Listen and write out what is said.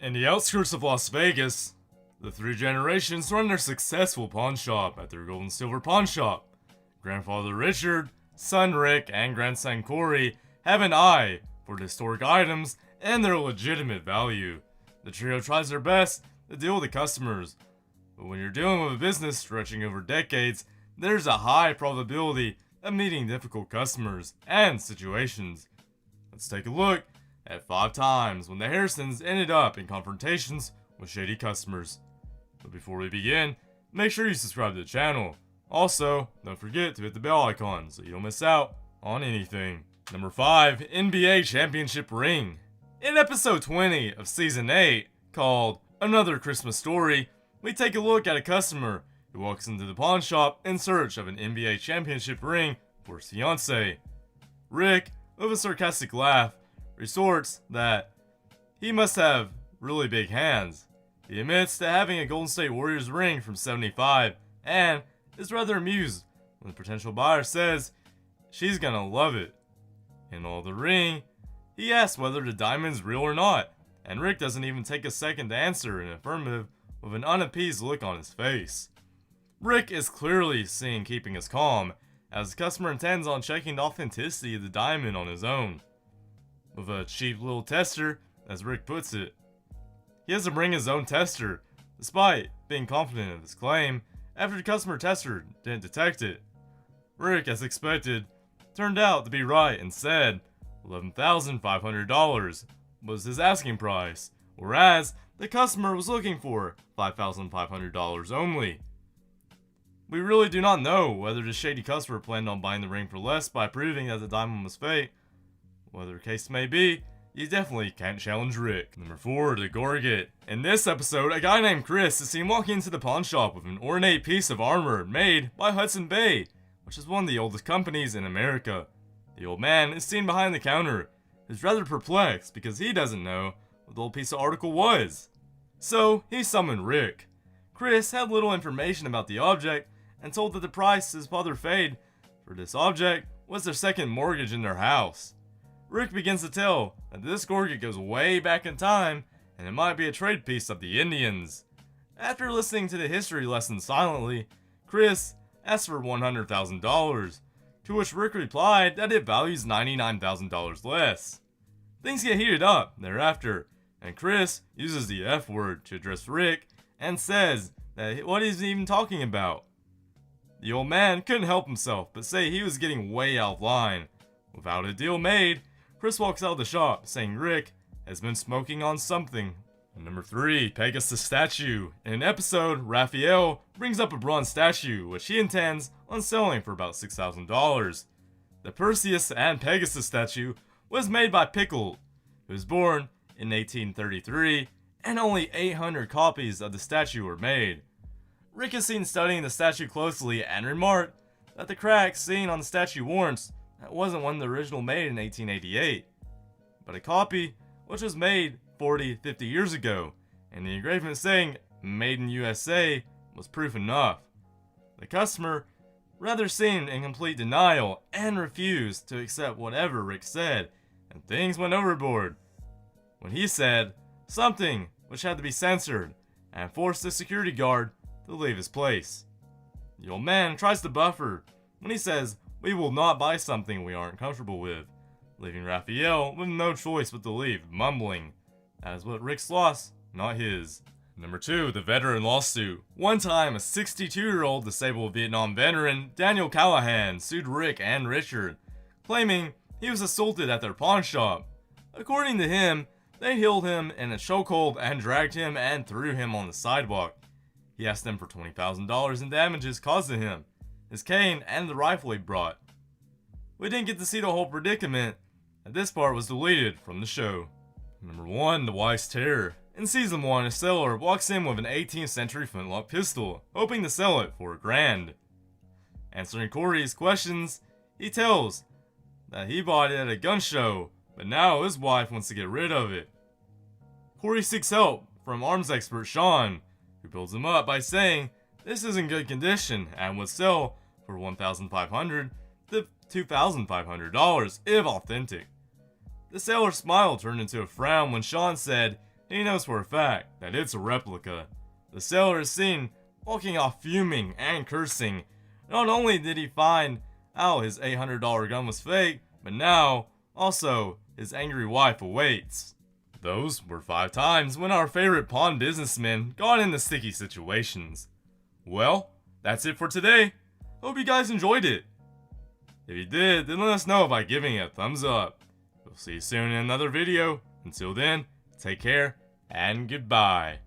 In the outskirts of Las Vegas, the three generations run their successful pawn shop at their gold and silver pawn shop. Grandfather Richard, son Rick, and grandson Corey have an eye for the historic items and their legitimate value. The trio tries their best to deal with the customers, but when you're dealing with a business stretching over decades, there's a high probability of meeting difficult customers and situations. Let's take a look at 5 times when the Harrisons ended up in confrontations with shady customers. But before we begin, make sure you subscribe to the channel. Also, don't forget to hit the bell icon so you don't miss out on anything. Number 5, NBA Championship Ring. In episode 20 of season 8, called Another Christmas Story, we take a look at a customer who walks into the pawn shop in search of an NBA championship ring for his fiancée. Rick, with a sarcastic laugh, resorts that he must have really big hands. He admits to having a Golden State Warriors ring from '75 and is rather amused when the potential buyer says she's gonna love it. In all the ring, he asks whether the diamond's real or not, and Rick doesn't even take a second to answer in affirmative with an unappeased look on his face. Rick is clearly seen keeping his calm, as the customer intends on checking the authenticity of the diamond on his own. With a cheap little tester, as Rick puts it. He has to bring his own tester, despite being confident of his claim, after the customer tester didn't detect it. Rick, as expected, turned out to be right and said $11,500 was his asking price, whereas the customer was looking for $5,500 only. We really do not know whether the shady customer planned on buying the ring for less by proving that the diamond was fake. Whatever the case may be, you definitely can't challenge Rick. Number 4, the Gorget. In this episode, a guy named Chris is seen walking into the pawn shop with an ornate piece of armor made by Hudson Bay, which is one of the oldest companies in America. The old man is seen behind the counter. He's rather perplexed because he doesn't know what the old piece of article was. So, he summoned Rick. Chris had little information about the object and told that the price his father paid for this object was their second mortgage in their house. Rick begins to tell that this Gorget goes way back in time and it might be a trade piece of the Indians. After listening to the history lesson silently, Chris asks for $100,000, to which Rick replied that it values $99,000 less. Things get heated up thereafter, and Chris uses the F word to address Rick and says that what he's even talking about. The old man couldn't help himself but say he was getting way out of line. Without a deal made, Chris walks out of the shop saying Rick has been smoking on something. Number 3, Pegasus statue. In an episode, Raphael brings up a bronze statue which he intends on selling for about $6,000. The Perseus and Pegasus statue was made by Pickle, who was born in 1833, and only 800 copies of the statue were made. Rick is seen studying the statue closely and remarked that the cracks seen on the statue warrants that wasn't one of the original made in 1888, but a copy which was made 50 years ago, and the engravement saying "Made in USA" was proof enough. The customer rather seemed in complete denial and refused to accept whatever Rick said, and things went overboard when he said something which had to be censored and forced the security guard to leave his place. The old man tries to buffer when he says we will not buy something we aren't comfortable with, leaving Raphael with no choice but to leave, mumbling that is what Rick's loss, not his. Number 2, the veteran lawsuit. One time, a 62-year-old disabled Vietnam veteran, Daniel Callahan, sued Rick and Richard, claiming he was assaulted at their pawn shop. According to him, they held him in a chokehold and dragged him and threw him on the sidewalk. He asked them for $20,000 in damages caused to him, his cane, and the rifle he brought. We didn't get to see the whole predicament, and this part was deleted from the show. Number 1, the Wise Terror. In season 1, a seller walks in with an 18th century flintlock pistol, hoping to sell it for $1,000. Answering Corey's questions, he tells that he bought it at a gun show, but now his wife wants to get rid of it. Corey seeks help from arms expert Sean, who builds him up by saying this is in good condition and would sell for $1,500 to $2,500 if authentic. The sailor's smile turned into a frown when Sean said he knows for a fact that it's a replica. The sailor is seen walking off fuming and cursing. Not only did he find out his $800 gun was fake, but now, also, his angry wife awaits. Those were 5 times when our favorite pawn businessman got into sticky situations. Well, that's it for today. Hope you guys enjoyed it. If you did, then let us know by giving it a thumbs up. We'll see you soon in another video. Until then, take care and goodbye.